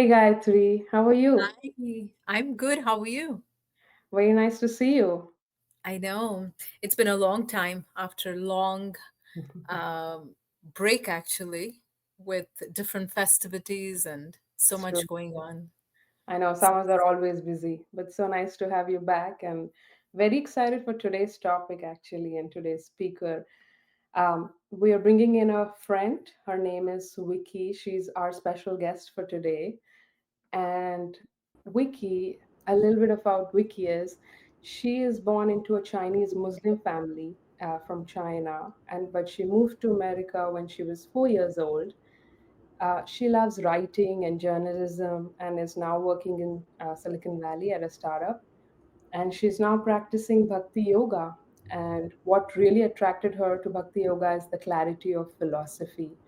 Hey Gayatri, how are you? Hi, I'm good. How are you? Very nice to see you. I know it's been a long time after a long um, break, actually, with different festivities and so True. much going on. I know summers are always busy, but so nice to have you back and very excited for today's topic actually and today's speaker. We are bringing in a friend. Her name is Vickie. She's our special guest for today. And Vickie, a little bit about Vickie is she is born into a Chinese Muslim family from China, and but she moved to America when she was 4 years old. She loves writing and journalism and is now working in Silicon Valley at a startup. And she's now practicing Bhakti Yoga. And what really attracted her to Bhakti Yoga is the clarity of philosophy.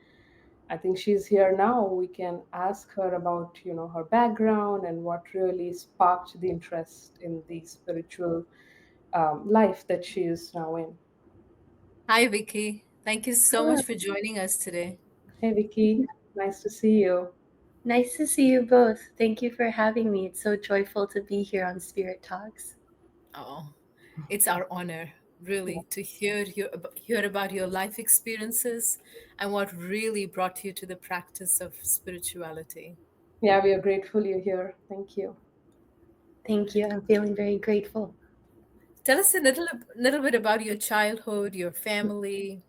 I think she's here now. We can ask her about, her background and what really sparked the interest in the spiritual life that she is now in. Hi, Vicky. Thank you so Hello. much for joining us today. Hey, Vicky. Nice to see you. Nice to see you both. Thank you for having me. It's so joyful to be here on Spirit Talks. Oh, it's our honor, really, to hear about your life experiences and what really brought you to the practice of spirituality. Yeah, we are grateful you're here. Thank you. Thank you. I'm feeling very grateful. Tell us a little bit about your childhood, your family,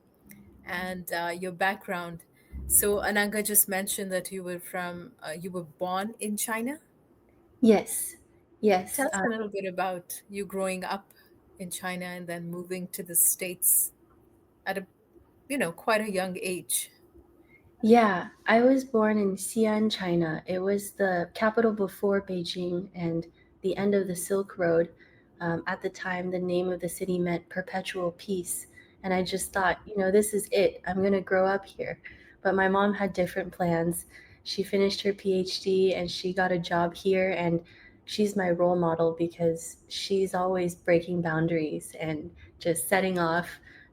and your background. So Ananga just mentioned that you were born in China. Yes, yes. Tell us a little bit about you growing up in China and then moving to the States at quite a young age. Yeah, I was born in Xi'an, China. It was the capital before Beijing and the end of the Silk Road. At the time, the name of the city meant perpetual peace. And I just thought, this is it. I'm going to grow up here. But my mom had different plans. She finished her PhD and she got a job here. And she's my role model because she's always breaking boundaries and just setting off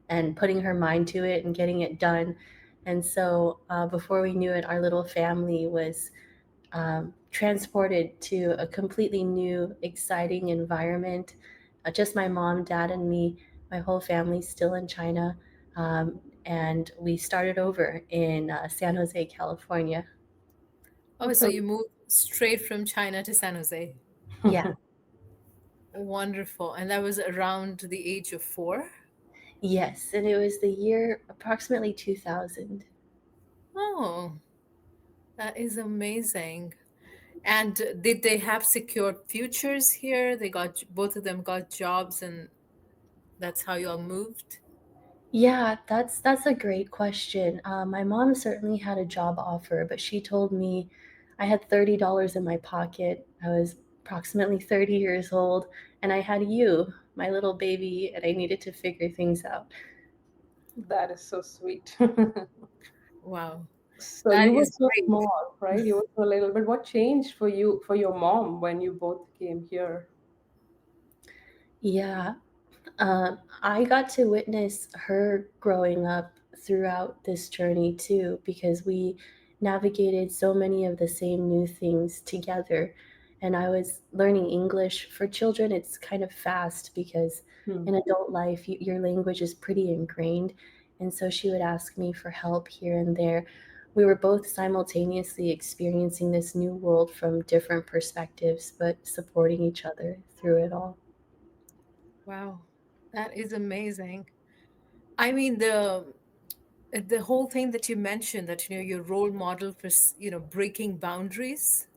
and putting her mind to it and getting it done. And so before we knew it, our little family was transported to a completely new, exciting environment. Just my mom, dad, and me. My whole family's still in China. And we started over in San Jose, California. Oh, so So, you moved straight from China to San Jose. Yeah, Wonderful. And that was around the age of 4? yes. And it was the year approximately 2000. Oh, that is amazing. And did they have secured futures here? Both of them got jobs, and that's how you all moved? Yeah, that's a great question. My mom certainly had a job offer, but she told me I had $30 in my pocket. I was approximately 30 years old, and I had you, my little baby, and I needed to figure things out. that is so sweet. Wow. So That you were is so great. small, right? You were so little. But what changed for you, for your mom, when you both came here? Yeah, I got to witness her growing up throughout this journey too, because we navigated so many of the same new things together. And I was learning English. For children, it's kind of fast because Hmm. in adult life, your language is pretty ingrained. And so she would ask me for help here and there. We were both simultaneously experiencing this new world from different perspectives, but supporting each other through it all. Wow. That is amazing. I mean, the whole thing that you mentioned, that your role model for breaking boundaries,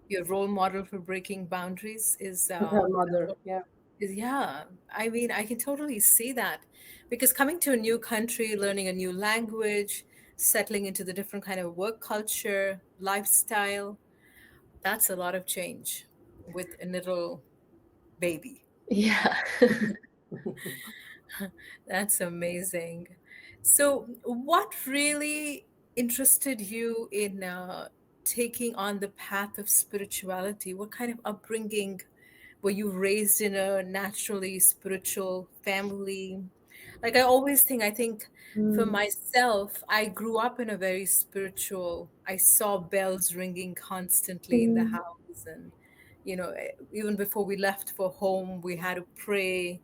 your role model for breaking boundaries is Her mother, yeah. yeah. I mean, I can totally see that, because coming to a new country, learning a new language, settling into the different kind of work culture, lifestyle, that's a lot of change with a little baby. Yeah. That's amazing. So, what really interested you in taking on the path of spirituality? What kind of upbringing were you raised in a naturally spiritual family? Like, I always think, I think for Mm, myself, I grew up in a very spiritual, I saw bells ringing constantly in the mm. house. And, even before we left for home, we had to pray.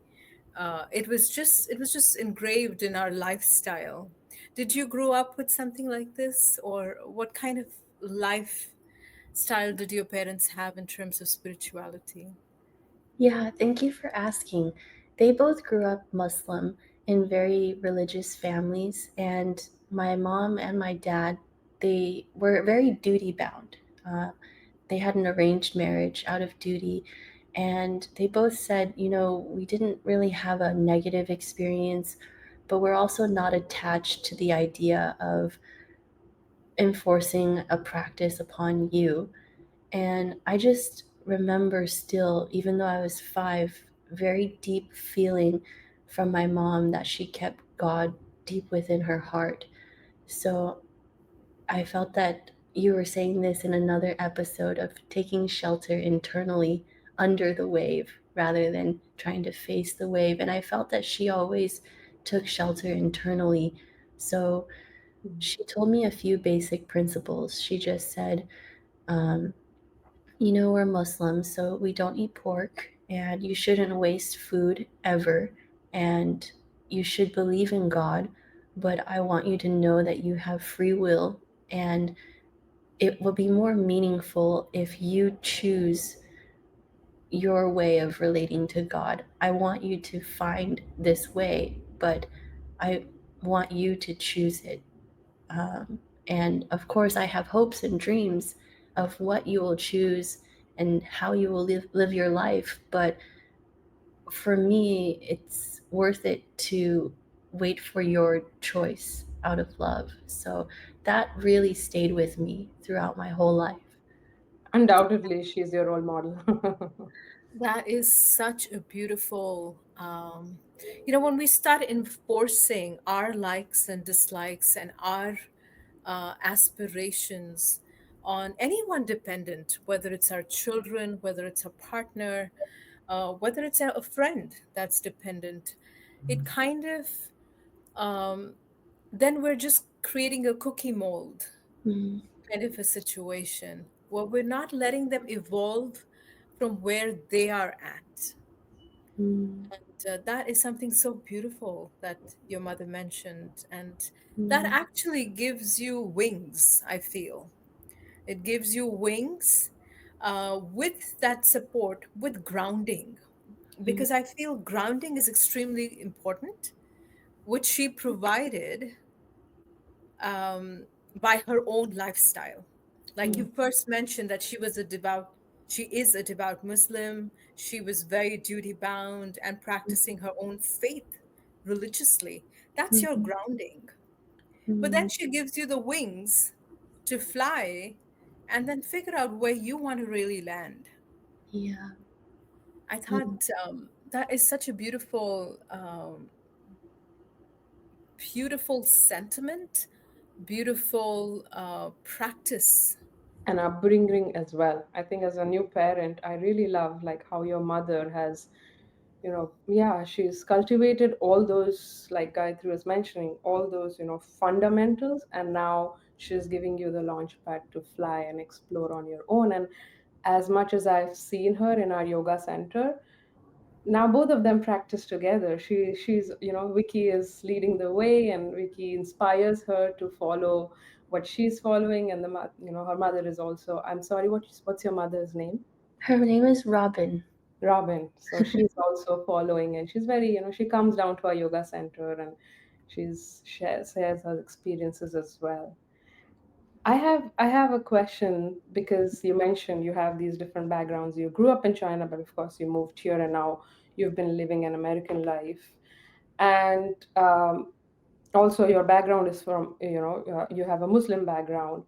It was just engraved in our lifestyle. Did you grow up with something like this, or what kind of lifestyle did your parents have in terms of spirituality? Yeah, thank you for asking. They both grew up Muslim in very religious families, and my mom and my dad, they were very duty bound. They had an arranged marriage out of duty, and they both said, we didn't really have a negative experience, but we're also not attached to the idea of enforcing a practice upon you. And I just remember still, even though I was 5, very deep feeling from my mom that she kept God deep within her heart. So I felt that you were saying this in another episode of taking shelter internally under the wave rather than trying to face the wave. And I felt that she always took shelter internally. So she told me a few basic principles. She just said, um, we're Muslims, so we don't eat pork, and you shouldn't waste food ever. And you should believe in God, but I want you to know that you have free will, and it will be more meaningful if you choose your way of relating to God. I want you to find this way, but I want you to choose it. And of course, I have hopes and dreams of what you will choose and how you will live your life. But for me, it's worth it to wait for your choice out of love. So that really stayed with me throughout my whole life. Undoubtedly, she's your role model. That is such a beautiful, when we start enforcing our likes and dislikes and our aspirations on anyone dependent, whether it's our children, whether it's a partner, whether it's a friend that's dependent, it kind of, um, then we're just creating a cookie mold Mm, kind of a situation where we're not letting them evolve from where they are at. mm, And that is something so beautiful that your mother mentioned. And that mm, actually gives you wings, I feel. It gives you wings with that support, with grounding, mm, because I feel grounding is extremely important, which she provided um, by her own lifestyle. Like mm, you first mentioned that she is a devout Muslim. She was very duty bound and practicing her own faith religiously. That's your mm, grounding. But then mm. she gives you the wings to fly and then figure out where you want to really land. Yeah. I Mm. thought that is such a beautiful, beautiful sentiment, beautiful practice. And upbringing as well. I think as a new parent, I really love like how your mother has, yeah, she's cultivated all those, like Gayatri was mentioning, all those, fundamentals, and now she's giving you the launch pad to fly and explore on your own. And as much as I've seen her in our yoga center, now both of them practice together. She's, Vicky is leading the way, and Vicky inspires her to follow what she's following. And her mother is also, I'm sorry, what's your mother's name? Her name is Robin. Robin. So she's also following, and she's very, she comes down to our yoga center, and shares her experiences as well. I have a question, because you mentioned you have these different backgrounds. You grew up in China, but of course you moved here, and now you've been living an American life. And also your background is from, you have a Muslim background.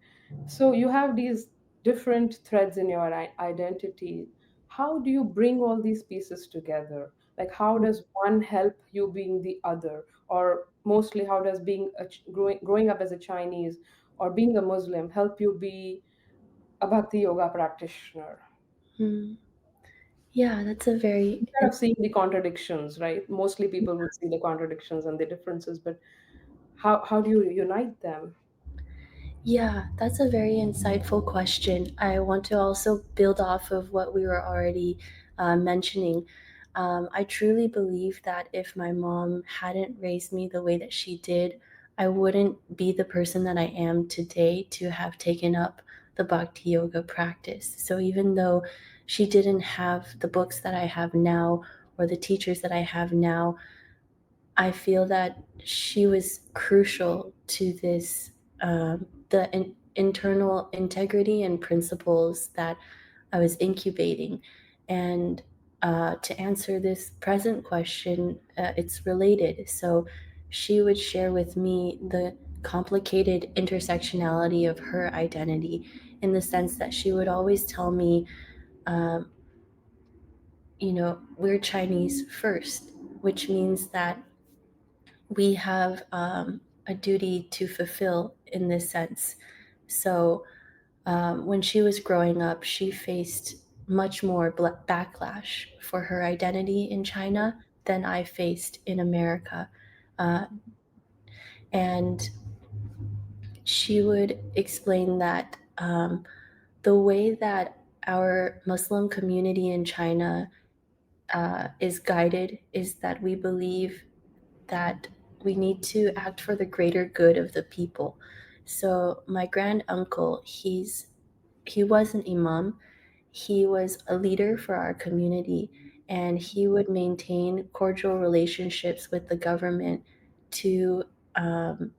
So you have these different threads in your identity. How do you bring all these pieces together? Like, how does one help you being the other? Or mostly, how does growing up as a Chinese or being a Muslim help you be a Bhakti Yoga practitioner? Mm. Yeah, that's a very Instead of seeing the contradictions, right? Mostly people would see the contradictions and the differences, but how do you unite them? yeah, that's a very insightful question. I want to also build off of what we were already mentioning. I truly believe that if my mom hadn't raised me the way that she did, I wouldn't be the person that I am today to have taken up the Bhakti Yoga practice. So even though she didn't have the books that I have now or the teachers that I have now, I feel that she was crucial to this, internal integrity and principles that I was incubating. And to answer this present question, it's related. So she would share with me the complicated intersectionality of her identity in the sense that she would always tell me, um, we're Chinese first, which means that we have a duty to fulfill in this sense. So when she was growing up, she faced much more backlash for her identity in China than I faced in America. Uh, and she would explain that the way that our Muslim community in China is guided is that we believe that we need to act for the greater good of the people. So my grand uncle, he was an imam. He was a leader for our community, and he would maintain cordial relationships with the government to um,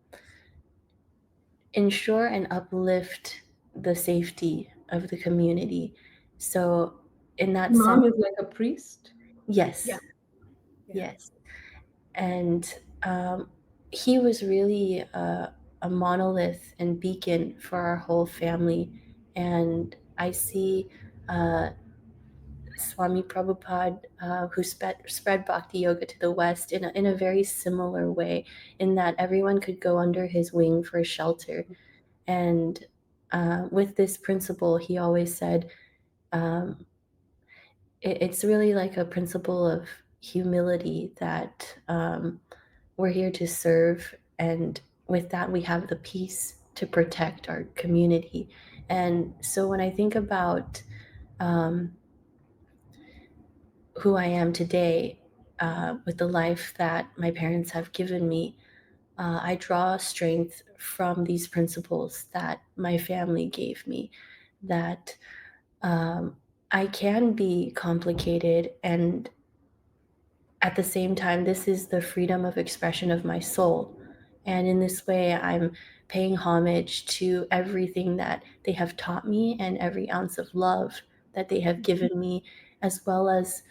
ensure and uplift the safety of the community. So, in that sense, Mom is like a priest. Yeah, yes, yeah. yes. And he was really a monolith and beacon for our whole family. And I see uh, Swami Prabhupada, who spread Bhakti Yoga to the West in a very similar way, in that everyone could go under his wing for shelter. And with this principle, he always said, um, it's really like a principle of humility that we're here to serve, and with that, we have the peace to protect our community. And so when I think about um, who I am today, with the life that my parents have given me, I draw strength from these principles that my family gave me, that um, I can be complicated, and at the same time, this is the freedom of expression of my soul. And in this way, I'm paying homage to everything that they have taught me and every ounce of love that they have given me, as well as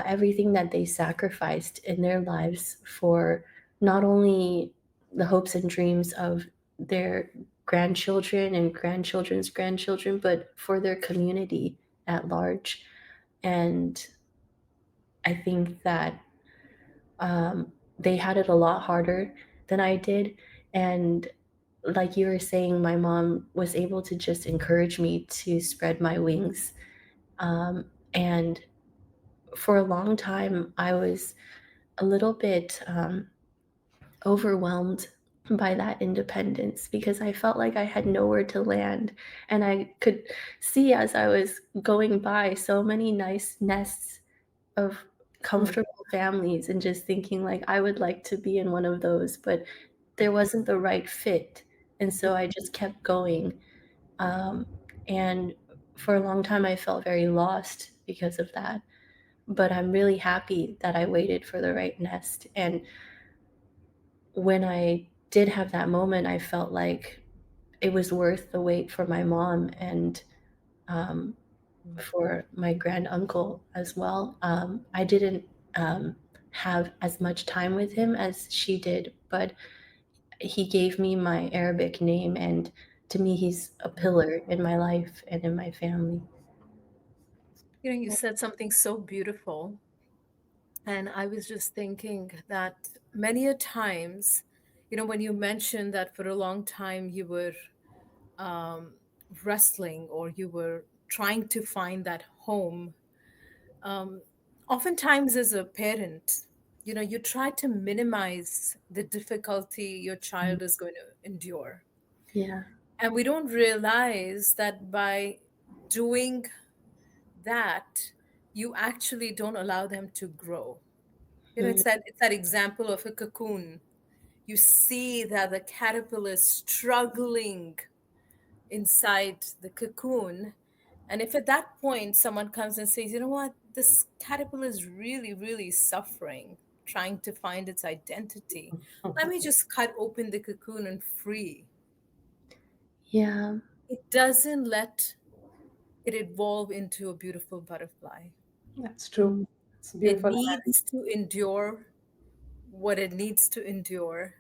everything that they sacrificed in their lives for not only the hopes and dreams of their grandchildren and grandchildren's grandchildren, but for their community at large. And I think that they had it a lot harder than I did. And like you were saying, my mom was able to just encourage me to spread my wings. And for a long time, I was a little bit overwhelmed by that independence because I felt like I had nowhere to land. And I could see as I was going by so many nice nests of Mm. comfortable families and just thinking like I would like to be in one of those, but there wasn't the right fit. And so I just kept going. Um, and for a long time, I felt very lost because of that. But I'm really happy that I waited for the right nest. And when I did have that moment, I felt like it was worth the wait for my mom and um, for my grand uncle as well. I didn't um, have as much time with him as she did, but he gave me my Arabic name, and to me, he's a pillar in my life and in my family. You said something so beautiful. And I was just thinking that many a times, when you mentioned that for a long time you were um, wrestling, or you were trying to find that home. um, Oftentimes as a parent, you try to minimize the difficulty your child is going to endure, Yeah. and we don't realize that by doing that, you actually don't allow them to grow. Mm, It's that example of a cocoon. You see that the caterpillar is struggling inside the cocoon. And if at that point someone comes and says, you know what, this caterpillar is really, really suffering, trying to find its identity, let me just cut open the cocoon and free. yeah. It doesn't let it evolve into a beautiful butterfly. That's true. Mm, It's a It beautiful analogy. needs to endure what it needs to endure,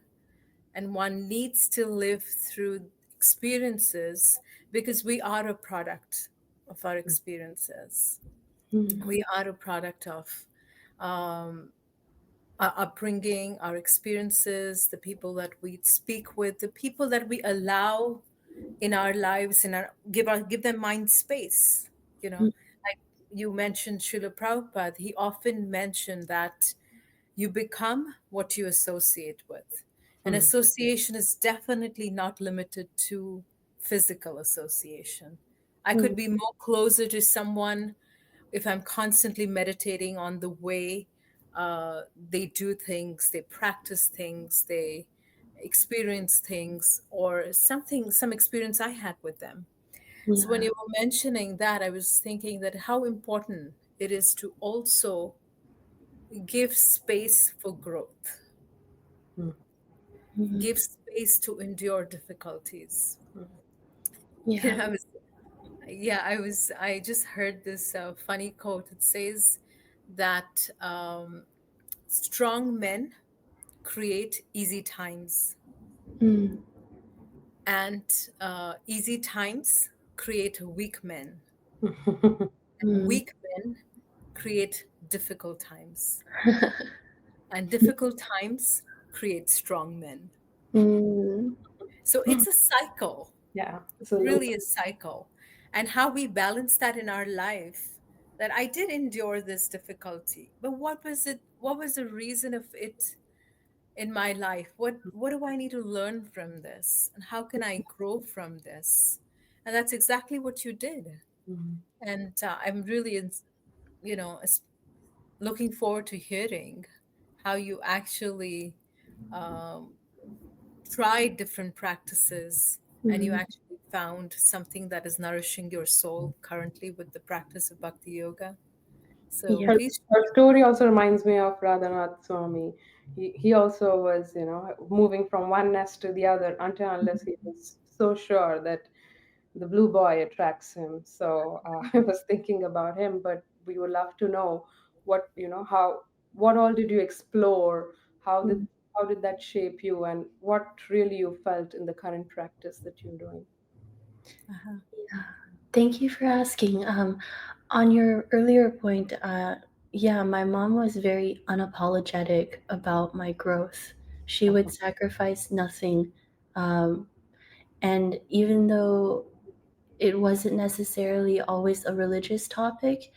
and one needs to live through experiences, because we are a product of our experiences. mm, We are a product of um, our upbringing, our experiences, the people that we speak with, the people that we allow in our lives, in our give them mind space. mm, Like you mentioned, Srila Prabhupada, he often mentioned that you become what you associate with. And Mm, association is definitely not limited to physical association. I mm, could be more closer to someone if I'm constantly meditating on the way they do things, they practice things, they experience things, or some experience I had with them. So when yeah. you were mentioning that, I was thinking that how important it is to also give space for growth, mm, Mm, give space to endure difficulties. mm. You yeah. know, I just heard this funny quote. It says that strong men create easy times, Mm, and easy times create weak men, and mm, weak men create difficult times, and difficult times create strong men. mm, So it's a cycle. Yeah, it's It's a loop. really a cycle. And how we balance that in our life, that I did endure this difficulty, but what was it? What was the reason of it in my life? What do I need to learn from this? And how can I grow from this? And that's exactly what you did. Mhm. And I'm really, you know, as- looking forward to hearing how you actually um, tried different practices, and you mm, actually found something that is nourishing your soul currently with the practice of Bhakti Yoga. So yeah. Her, please. her story also reminds me of Radhanath Swami. He also was, moving from one nest to the other until unless he was so sure that the blue boy attracts him. So I was thinking about him, but we would love to know what all did you explore? How did Mm, how did that shape you, and what really you felt in the current practice that you're doing? Uh-huh. yeah. Thank you for asking. On your earlier point, yeah, my mom was very unapologetic about my growth. She would sacrifice nothing. Um, and even though it wasn't necessarily always a religious topic,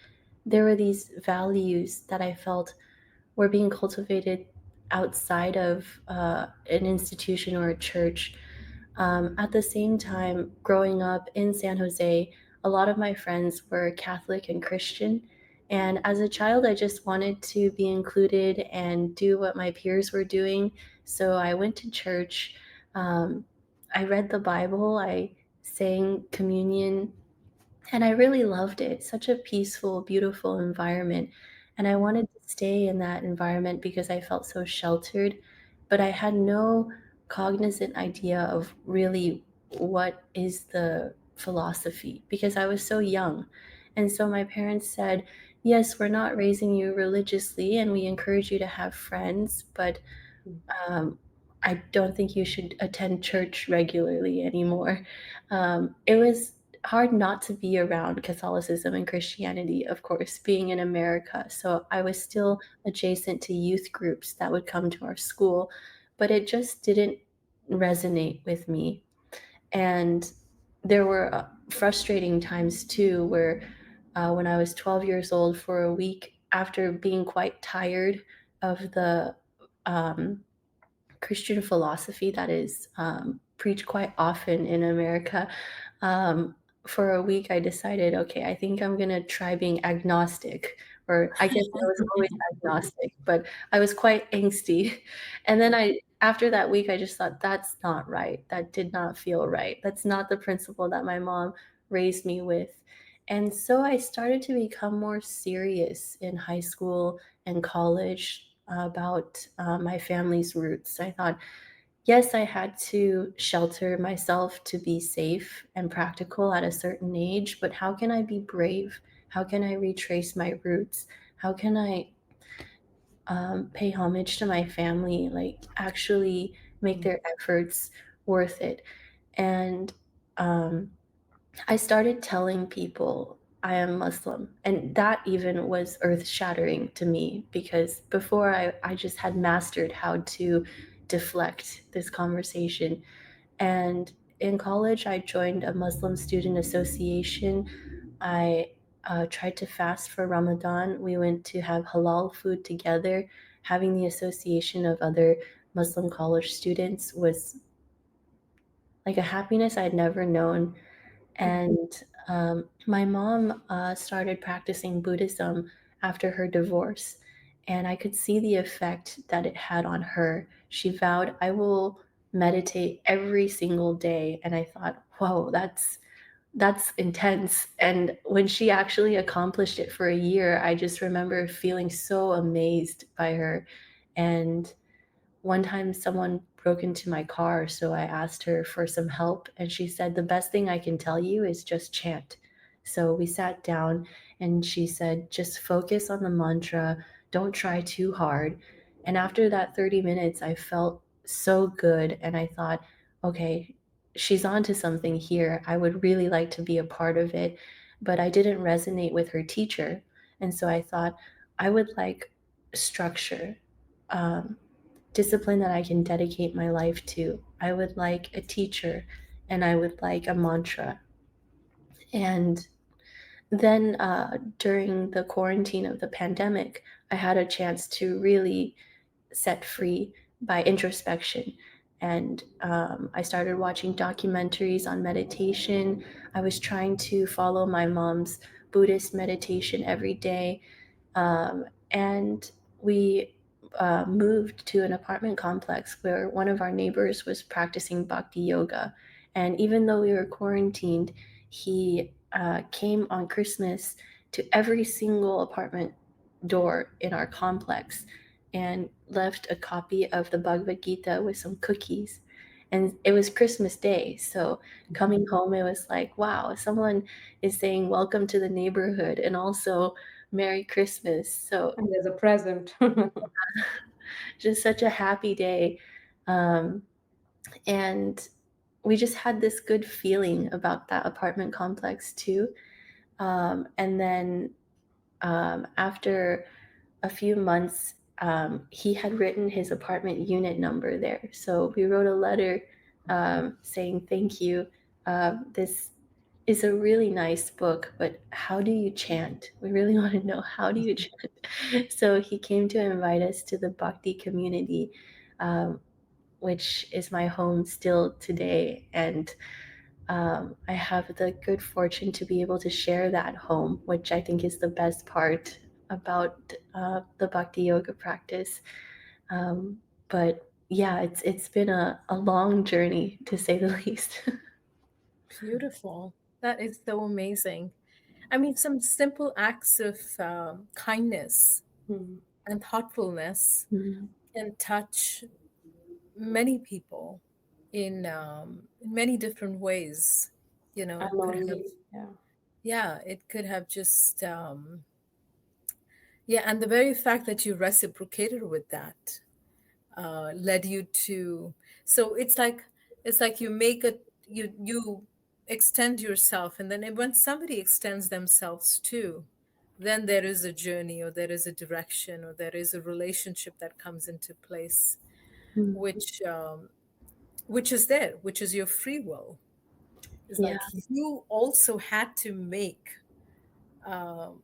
there were these values that I felt were being cultivated outside of an institution or a church. At the same time, growing up in San Jose, a lot of my friends were Catholic and Christian. And as a child, I just wanted to be included and do what my peers were doing. So I went to church. Um, I read the Bible. I sang communion, and I really loved it. Such a peaceful, beautiful environment. And I wanted to stay in that environment because I felt so sheltered, but I had no cognizant idea of really what is the philosophy because I was so young. And so my parents said, yes, we're not raising you religiously and we encourage you to have friends, but um, I don't think you should attend church regularly anymore. It was hard not to be around Catholicism and Christianity, of course, being in America. So I was still adjacent to youth groups that would come to our school, but it just didn't resonate with me. And there were frustrating times too where when I was 12 years old, for a week, after being quite tired of the um, Christian philosophy that is preached quite often in America. Um, for a week, I decided, okay, I think I'm gonna try being agnostic, or I guess I was always agnostic, but I was quite angsty. And then after that week, I just thought, that's not right. That did not feel right. That's not the principle that my mom raised me with. And so I started to become more serious in high school and college about my family's roots. I thought, yes, I had to shelter myself to be safe and practical at a certain age, but how can I be brave? How can I retrace my roots? How can I pay homage to my family, like actually make their efforts worth it? And um, I started telling people I am Muslim. And that even was earth shattering to me because before I just had mastered how to deflect this conversation. And in college, I joined a Muslim student association. I tried to fast for Ramadan. We went to have halal food together. Having the association of other Muslim college students was like a happiness I'd never known. And my mom started practicing Buddhism after her divorce, and I could see the effect that it had on her. She vowed, I will meditate every single day. And I thought, whoa, that's intense. And when she actually accomplished it for a year, I just remember feeling so amazed by her. And one time someone broke into my car, so I asked her for some help, and she said, the best thing I can tell you is just chant. So we sat down, and she said, just focus on the mantra, don't try too hard. And after that 30 minutes, I felt so good, and I thought, okay, she's onto something here. I would really like to be a part of it, but I didn't resonate with her teacher. And so I thought, I would like structure. Um, Discipline that I can dedicate my life to. I would like a teacher and I would like a mantra. And then during the quarantine of the pandemic, I had a chance to really set free by introspection. And I started watching documentaries on meditation. I was trying to follow my mom's Buddhist meditation every day. And we moved to an apartment complex where one of our neighbors was practicing Bhakti Yoga. And even though we were quarantined, he came on Christmas to every single apartment door in our complex and left a copy of the Bhagavad-gita with some cookies. And it was Christmas Day. So coming home, it was like, wow, someone is saying welcome to the neighborhood and also Merry Christmas. So And there's a present. just such a happy day. Um, and we just had this good feeling about that apartment complex too. And then after a few months, he had written his apartment unit number there. So we wrote a letter saying, thank you. This is a really nice book, but how do you chant? We really want to know, how do you chant? So he came to invite us to the Bhakti community, um, which is my home still today. And I have the good fortune to be able to share that home, which I think is the best part about the Bhakti Yoga practice. But yeah, it's been a long journey to say the least. Beautiful. That is so amazing. I mean, some simple acts of kindness Hmm. and thoughtfulness Mhm. can touch many people in many different ways. You know, it could have, Unknowingly, yeah. yeah, it could have just, yeah, and the very fact that you reciprocated with that led you to, so it's like you make a, you extend yourself, and then when somebody extends themselves too, then there is a journey, or there is a direction, or there is a relationship that comes into place, Mhm. which which is there, which is your free will. It's Yeah. like you also had to make um,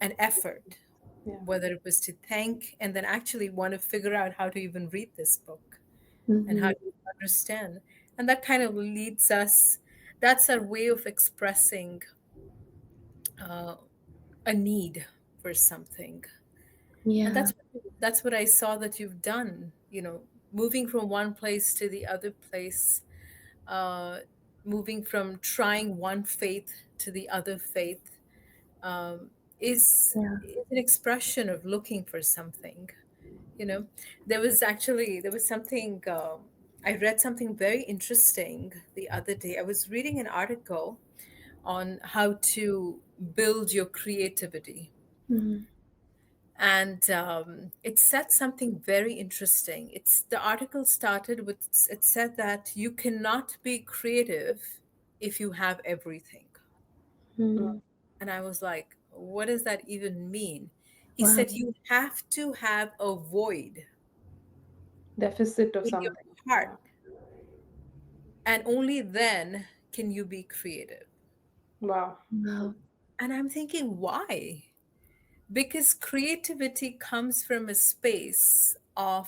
an effort, Yeah. whether it was to think and then actually want to figure out how to even read this book and how Mm-hmm. to understand. And that kind of leads us, that's our way of expressing uh, a need for something. And Yeah. that's what I saw that you've done, moving from one place to the other place, uh, moving from trying one faith to the other faith, um, Yeah. is an expression of looking for something. You know, there was something, I read something very interesting the other day. I was reading an article on how to build your creativity. Mm-hmm. And it said something very interesting. The article started with, it said that you cannot be creative if you have everything. Mm. Mm-hmm. And I was like, what does that even mean? He Wow. said you have to have a void Deficit of in your something. heart, Yeah. and only then can you be creative. Wow. Wow. And I'm thinking, why? Because creativity comes from a space of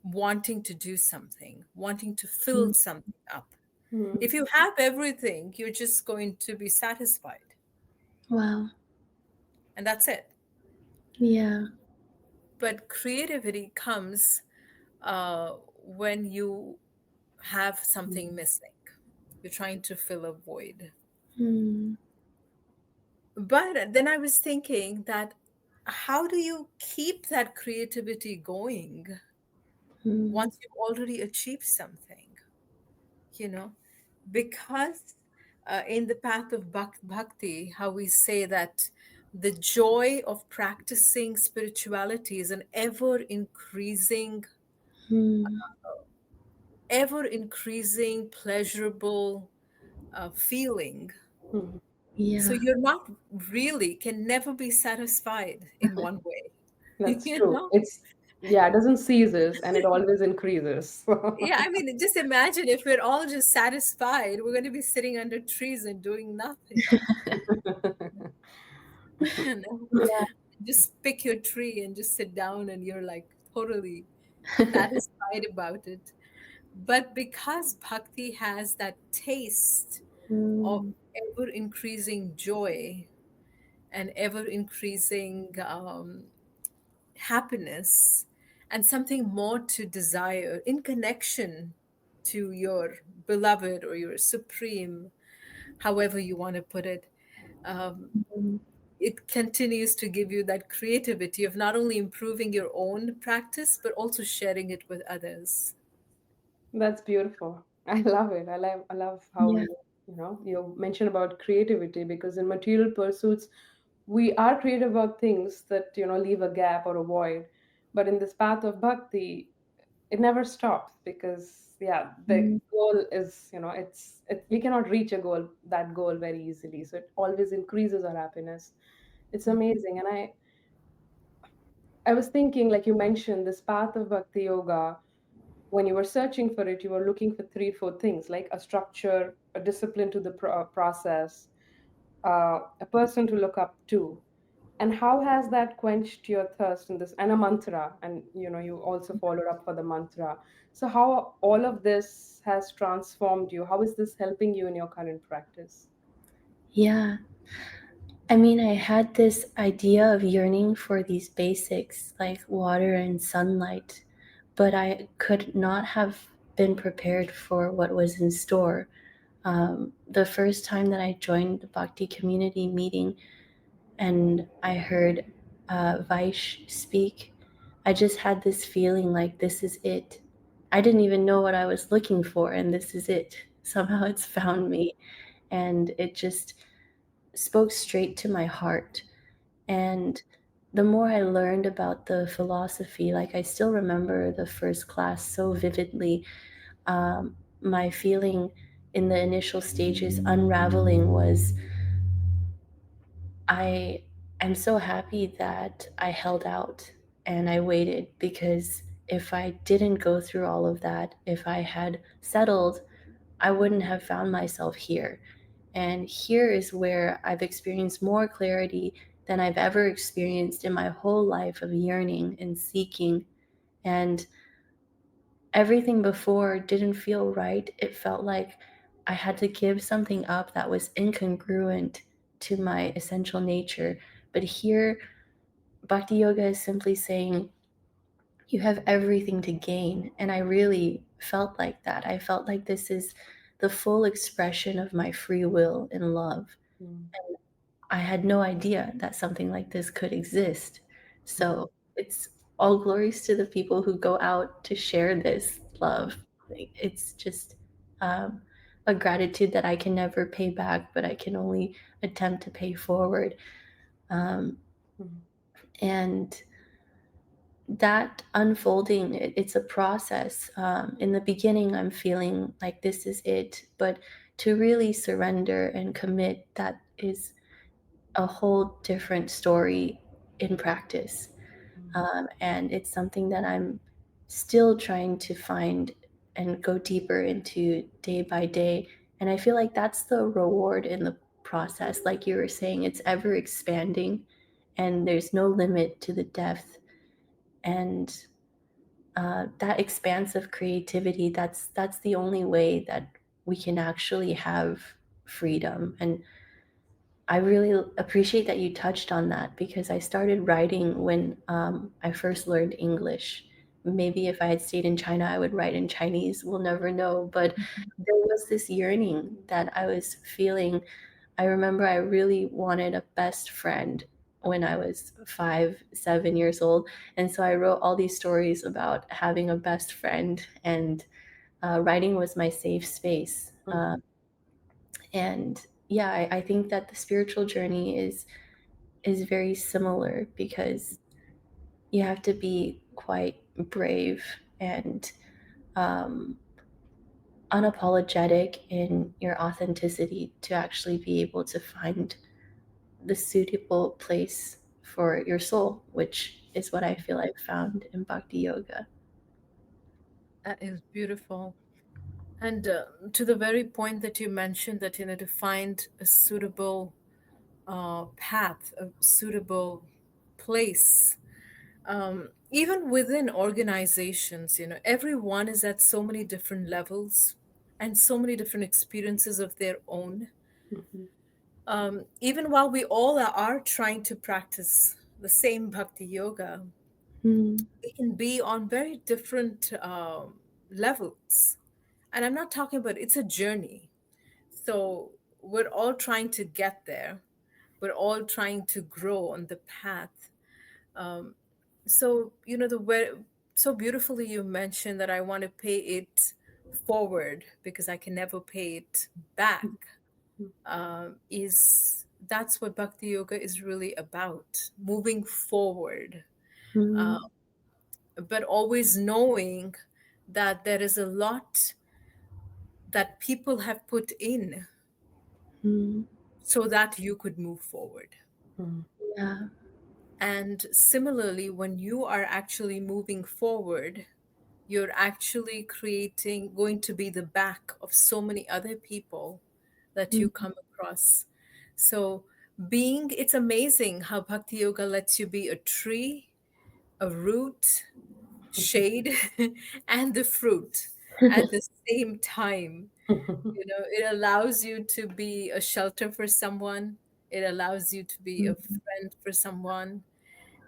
wanting to do something, wanting to fill Mm. something up. Mm. If you have everything, you're just going to be satisfied, Wow. and that's it. Yeah. But creativity comes when you have something missing. You're trying to fill a void. Mm. But then I was thinking that how do you keep that creativity going Mm. once you've already achieved something? You know, because in the path of bhakti, how we say that the joy of practicing spirituality is an Mm. ever increasing pleasurable feeling. Mm. So Yeah. you're not really, can never be satisfied in one way. That's you true. know It's, yeah, it doesn't ceases and it always increases. yeah, I mean, just imagine if we're all just satisfied, we're going to be sitting under trees and doing nothing. you know Yeah. just pick your tree and just sit down and you're like totally satisfied about it. But because bhakti has that taste of Mm. ever increasing joy and ever increasing happiness and something more to desire in connection to your beloved or your supreme, however you want to put it, um, Mm. it continues to give you that creativity of not only improving your own practice but also sharing it with others. That's beautiful. I love it. I love how Yeah. you mentioned about creativity, because in material pursuits we are creative about things that leave a gap or a void. But in this path of bhakti, it never stops, because yeah, the Mm. goal is, we cannot reach that goal very easily. So it always increases our happiness. It's amazing. And I was thinking, like you mentioned, this path of bhakti yoga, when you were searching for it, you were looking for three, four things, like a structure, a discipline to the process, a person to look up to. And how has that quenched your thirst in this? And a mantra, and you also followed up for the mantra. So how all of this has transformed you? How is this helping you in your current practice? Yeah. I mean, I had this idea of yearning for these basics like water and sunlight, but I could not have been prepared for what was in store. The first time that I joined the Bhakti community meeting and I heard Vaish speak, I just had this feeling like this is it. I didn't even know what I was looking for, and this is it. Somehow it's found me, and it just spoke straight to my heart. And the more I learned about the philosophy, like I still remember the first class so vividly. My feeling in the initial stages unraveling was I am so happy that I held out and I waited, because if I didn't go through all of that, if I had settled, I wouldn't have found myself here. And here is where I've experienced more clarity than I've ever experienced in my whole life of yearning and seeking. And everything before didn't feel right. It felt like I had to give something up that was incongruent to my essential nature. But here, Bhakti Yoga is simply saying, you have everything to gain. And I really felt like that. I felt like this is the full expression of my free will and love. Mm, I had no idea that something like this could exist. mhm, So it's all glories to the people who go out to share this love. Like, it's just um, a gratitude that I can never pay back, but I can only attempt to pay forward. Um, mhm, and that unfolding, it's a process. In the beginning, I'm feeling like this is it, but to really surrender and commit, that is a whole different story in practice. mhm, And it's something that I'm still trying to find and go deeper into day by day. And I feel like that's the reward in the process. Like you were saying, it's ever expanding and there's no limit to the depth. And that expansive creativity, that's the only way that we can actually have freedom. And I really appreciate that you touched on that because I started writing when I first learned English. Maybe if I had stayed in China, I would write in Chinese. We'll never know. But there was this yearning that I was feeling. I remember I really wanted a best friend when I was 5, 7 years old. And so I wrote all these stories about having a best friend, and writing was my safe space. mhm, And yeah, I think that the spiritual journey is very similar because you have to be quite brave and um, unapologetic in your authenticity to actually be able to find the suitable place for your soul, which is what I feel I've found in Bhakti Yoga. That is beautiful. And to the very point that you mentioned, that to find a suitable path, a suitable place, even within organizations, everyone is at so many different levels and so many different experiences of their own. mhm, Even while we all are trying to practice the same bhakti yoga, Mm, we can be on very different levels. And I'm not talking about, it's a journey. So we're all trying to get there. We're all trying to grow on the path. Um, so, the way, so beautifully you mentioned that I want to pay it forward because I can never pay it back. mhm, Is That's what Bhakti Yoga is really about, moving forward, uh, mm, but always knowing that there is a lot that people have put in mm, so that you could move forward. mhm, yeah. And similarly, when you are actually moving forward, you're actually going to be the back of so many other people that you Mm, come across. So, it's amazing how Bhakti Yoga lets you be a tree, a root, shade, and the fruit at the same time. It allows you to be a shelter for someone, it allows you to be a mm, friend for someone.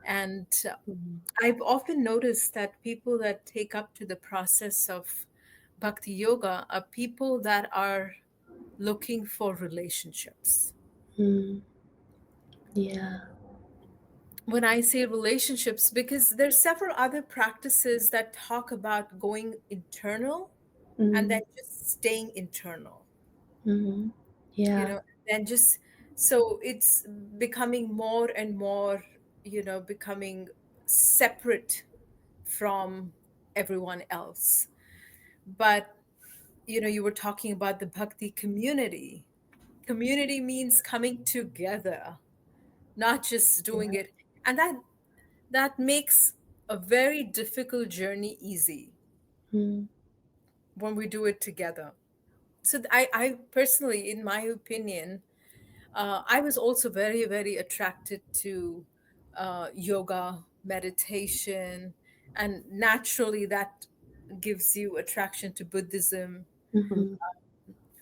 And mhm, I've often noticed that people that take up to the process of bhakti yoga are people that are looking for relationships. mm, yeah. When I say relationships, because there's several other practices that talk about going internal and Mm, then just staying internal, mm, yeah. and just, so it's becoming more and more, becoming separate from everyone else. But you were talking about the bhakti community. Community means coming together, not just doing Yeah. it. And that makes a very difficult journey easy Mm, when we do it together. I personally, in my opinion, I was also very, very attracted to yoga, meditation, and naturally that gives you attraction to Buddhism. Mm-hmm.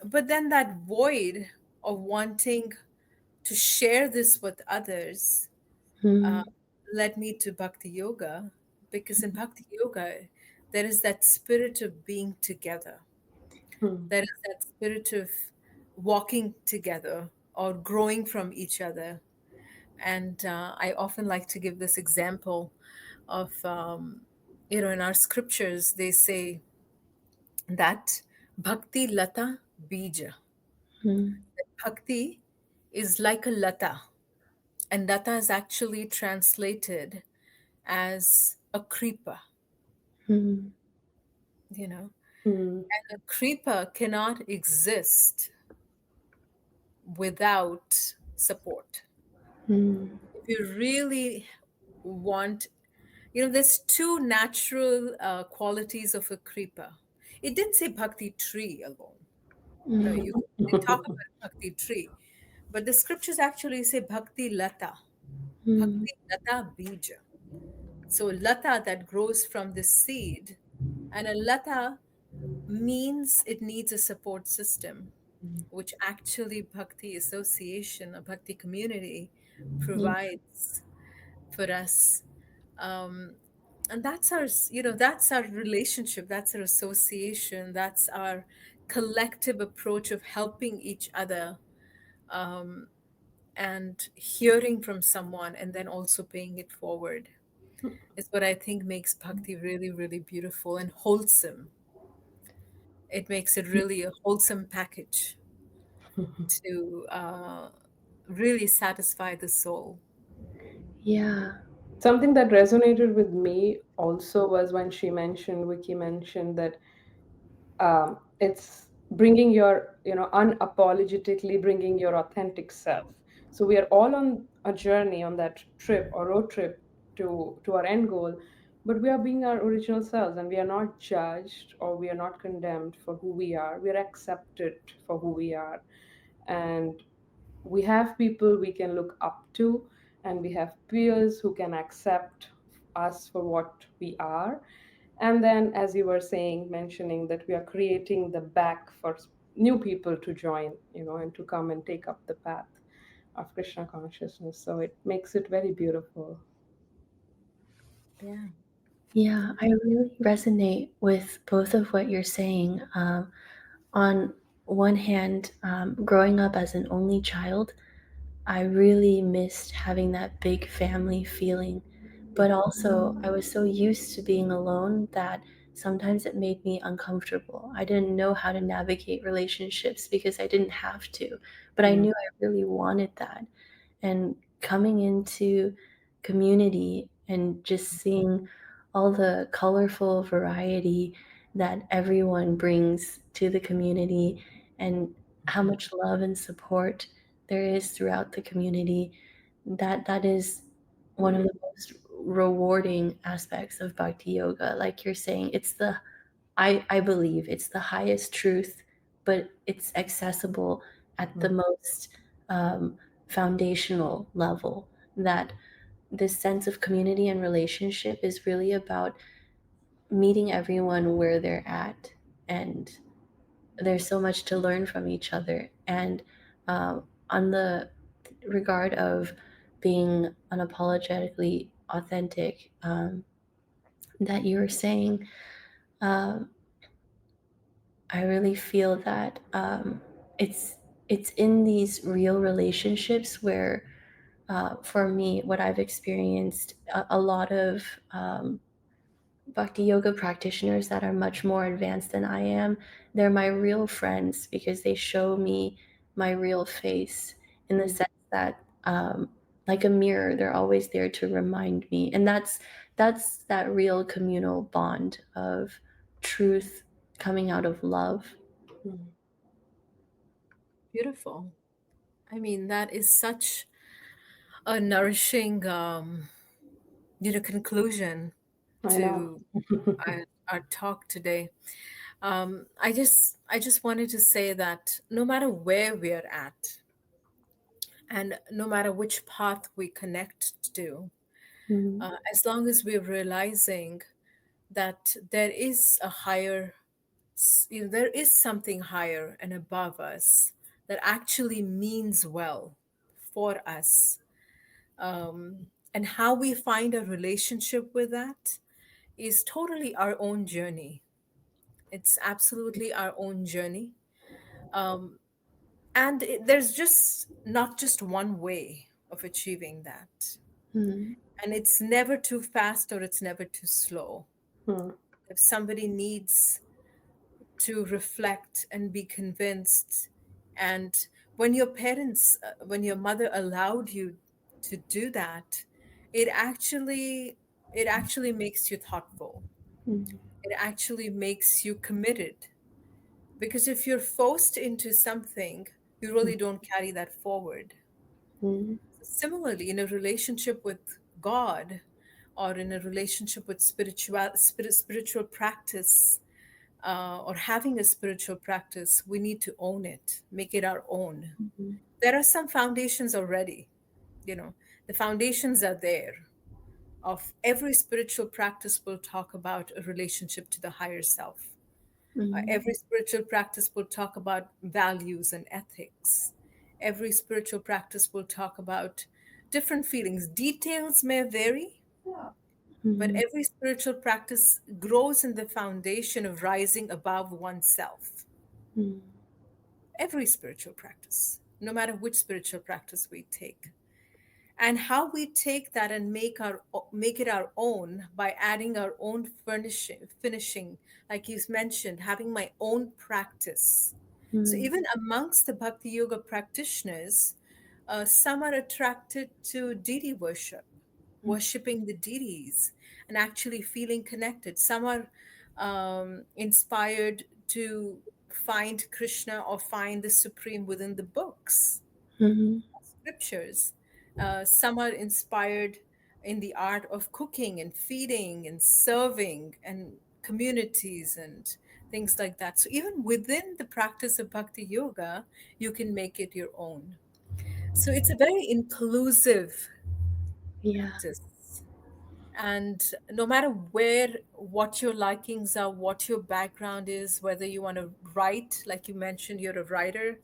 But then that void of wanting to share this with others uh, Mm-hmm. led me to Bhakti Yoga, because in Bhakti Yoga, there is that spirit of being together. Hmm. There is that spirit of walking together or growing from each other. And I often like to give this example of, in our scriptures, they say that bhakti lata bija. Bhakti is like a lata, and lata is actually translated as a creeper, Mm-hmm. you know. Hmm. And a creeper cannot exist without support. Mm-hmm. If you really want, there's two natural qualities of a creeper. It didn't say bhakti tree alone. You they talk about bhakti tree, but the scriptures actually say Mm-hmm. bhakti lata bija. So lata that grows from the seed, and a lata means it needs a support system, which actually Bhakti Association, a Bhakti community, Yeah. provides for us. Um, and that's our relationship, that's our association, that's our collective approach of helping each other, and hearing from someone and then also paying it forward is what I think makes Bhakti really, really beautiful and wholesome. It makes it really a wholesome package to really satisfy the soul. Yeah. Something that resonated with me also was when Vicky mentioned that it's bringing your, unapologetically bringing your authentic self. So we are all on a journey, on that trip or road trip to our end goal, but we are being our original selves, and we are not judged or we are not condemned for who we are. We are accepted for who we are. And we have people we can look up to, and we have peers who can accept us for what we are. And then, as you were saying, mentioning that we are creating the back for new people to join, and to come and take up the path of Krishna consciousness. So it makes it very beautiful. Yeah. Yeah, I really resonate with both of what you're saying. On one hand, growing up as an only child, I really missed having that big family feeling. But also, I was so used to being alone that sometimes it made me uncomfortable. I didn't know how to navigate relationships because I didn't have to, but I Mm, knew I really wanted that. And coming into community and just seeing all the colorful variety that everyone brings to the community, and how much love and support there is throughout the community, that is one of the most rewarding aspects of bhakti yoga. Like you're saying, it's the I believe it's the highest truth, but it's accessible at the mm, most um, foundational level. That this sense of community and relationship is really about meeting everyone where they're at, and there's so much to learn from each other. And on the regard of being unapologetically authentic, that you were saying, um, I really feel that it's it's in these real relationships where, for me, what I've experienced, a lot of bhakti yoga practitioners that are much more advanced than I am, they're my real friends because they show me my real face, in the mm, sense that, like a mirror, they're always there to remind me. And that's that real communal bond of truth coming out of love. mm. Beautiful. I mean, that is such a nourishing, conclusion I know. to our talk today. I just wanted to say that no matter where we're at, and no matter which path we connect to, Mm-hmm. as long as we're realizing that there is a higher, there is something higher and above us that actually means well for us, and how we find a relationship with that is totally our own journey. It's absolutely our own journey. And there's just not just one way of achieving that. Mm-hmm. And it's never too fast or it's never too slow. Hmm. If somebody needs to reflect and be convinced, and when your mother allowed you to do that, it actually it actually makes you thoughtful. It actually makes you committed, because if you're forced into something, you really don't carry that forward. Mm-hmm. Similarly, in a relationship with God, or in a relationship with spiritual practice, or having a spiritual practice, we need to own it, make it our own. There are some foundations already, you know, the foundations are there. Of every spiritual practice will talk about a relationship to the higher self. Mm-hmm. Every spiritual practice will talk about values and ethics. Every spiritual practice will talk about different feelings. Details may vary, but Mm-hmm. every spiritual practice grows in the foundation of rising above oneself. Mm-hmm. Every spiritual practice, no matter which spiritual practice we take. And how we take that and make it our own by adding our own finishing, like you mentioned, having my own practice. So Mm-hmm. even amongst the bhakti yoga practitioners, some are attracted to deity worship, worshiping the deities and actually feeling connected. Some are inspired to find Krishna or find the supreme within the books, Mm-hmm. scriptures. Some are inspired in the art of cooking and feeding and serving and communities and things like that. So even within the practice of bhakti yoga, you can make it your own. So it's a very inclusive Yeah. practice. And no matter where, what your likings are, what your background is, whether you want to write, like you mentioned, you're a writer,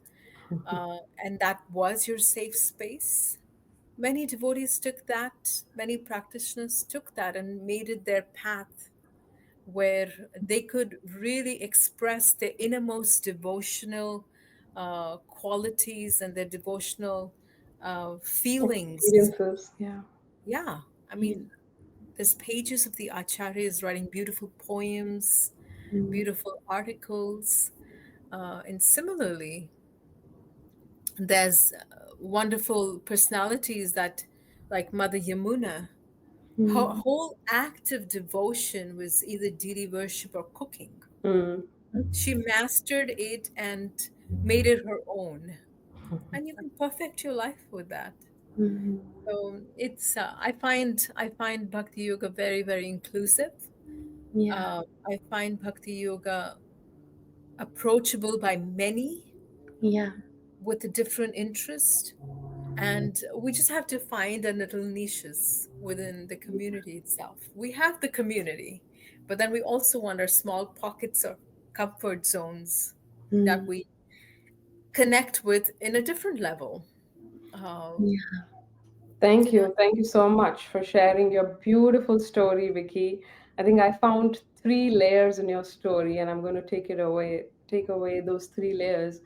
and that was your safe space. Many devotees took that, many practitioners took that and made it their path, where they could really express their innermost devotional qualities and their devotional feelings. Experiences. Yeah. Yeah, I Yeah. mean, there's pages of the acharyas writing beautiful poems, Mm-hmm. beautiful articles, and similarly, there's wonderful personalities that, like Mother Yamuna, her Mm-hmm. whole act of devotion was either deity worship or cooking. Mm. She mastered it and made it her own. And you can perfect your life with that. Mm-hmm. So it's I find Bhakti Yoga very, very inclusive. Yeah. I find Bhakti Yoga approachable by many Yeah. with a different interest. And we just have to find our little niches within the community itself. We have the community, but then we also want our small pockets of comfort zones that Mm. we connect with in a different level. Um, Yeah. you know, Thank you so much for sharing your beautiful story, Vicky. I think I found three layers in your story, and I'm going to take away those three layers.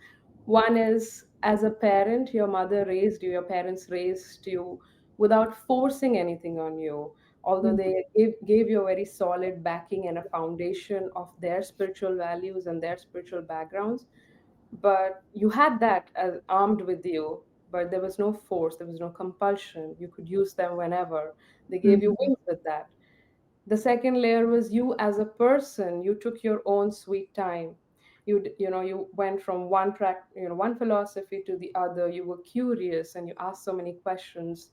One is as a parent, your mother raised you, your parents raised you without forcing anything on you, although Mm. they gave you a very solid backing and a foundation of their spiritual values and their spiritual backgrounds, but you had that armed with you, but there was no force, there was no compulsion. You could use them whenever. They gave you Mhm. wings with that. The second layer was you as a person. You took your own sweet time. You went from one philosophy to the other. You were curious and you asked so many questions,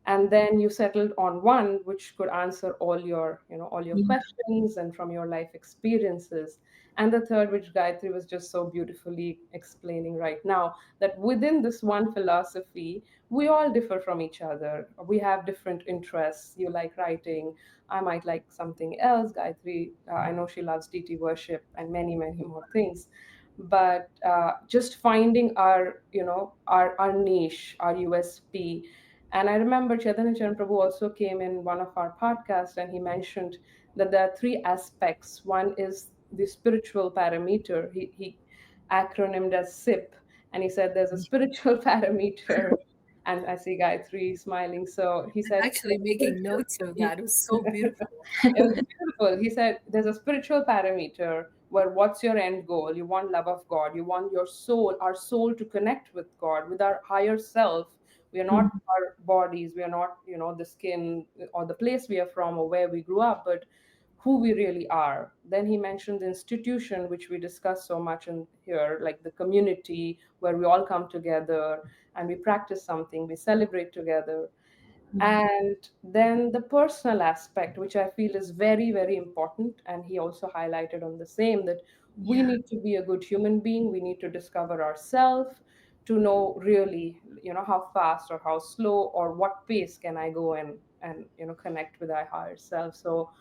and then you settled on one which could answer all your Yeah. questions and from your life experiences. And the third, which Gayatri was just so beautifully explaining right now, that within this one philosophy, we all differ from each other. We have different interests. You like writing, I might like something else. Gayatri, I know she loves deity worship and many, many more things. But just finding our, our niche, our USP. And I remember Chaitanya Charan Prabhu also came in one of our podcasts and he mentioned that there are three aspects. One is the spiritual parameter. He acronymed as SIP, and he said there's a spiritual parameter. And I see Gayatri smiling. So he said Actually there's a making spiritual. notes of that. It was so beautiful. It was beautiful. He said there's a spiritual parameter where what's your end goal? You want love of God. You want your soul, our soul to connect with God, with our higher self. We are not Mhm. our bodies. We are not, the skin or the place we are from or where we grew up, but who we really are. Then he mentioned the institution, which we discuss so much in here, like the community where we all come together and we practice something, we celebrate together. And then the personal aspect, which I feel is very, very important. And he also highlighted on the same that we Yeah. need to be a good human being. We need to discover ourselves to know really, how fast or how slow or what pace can I go and connect with our higher self. So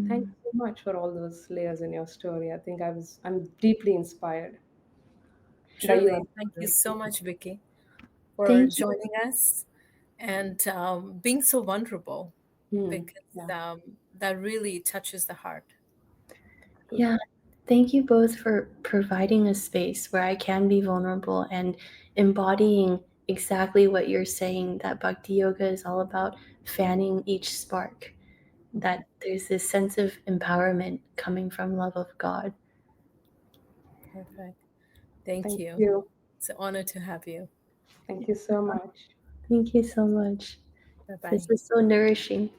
thank Mm. you so much for all those layers in your story. I think I'm deeply inspired by you Truly. and Thank you others. so much, Vicky, for Thank you. joining us and being so vulnerable, because Yeah, that really touches the heart. good. Yeah. Thank you both for providing a space where I can be vulnerable and embodying exactly what you're saying, that Bhakti Yoga is all about fanning each spark, that there's this sense of empowerment coming from love of God. Perfect. Thank Thank you. you. It's an honor to have you. Thank you so much. Thank you so much. Bye This bye. is so nourishing.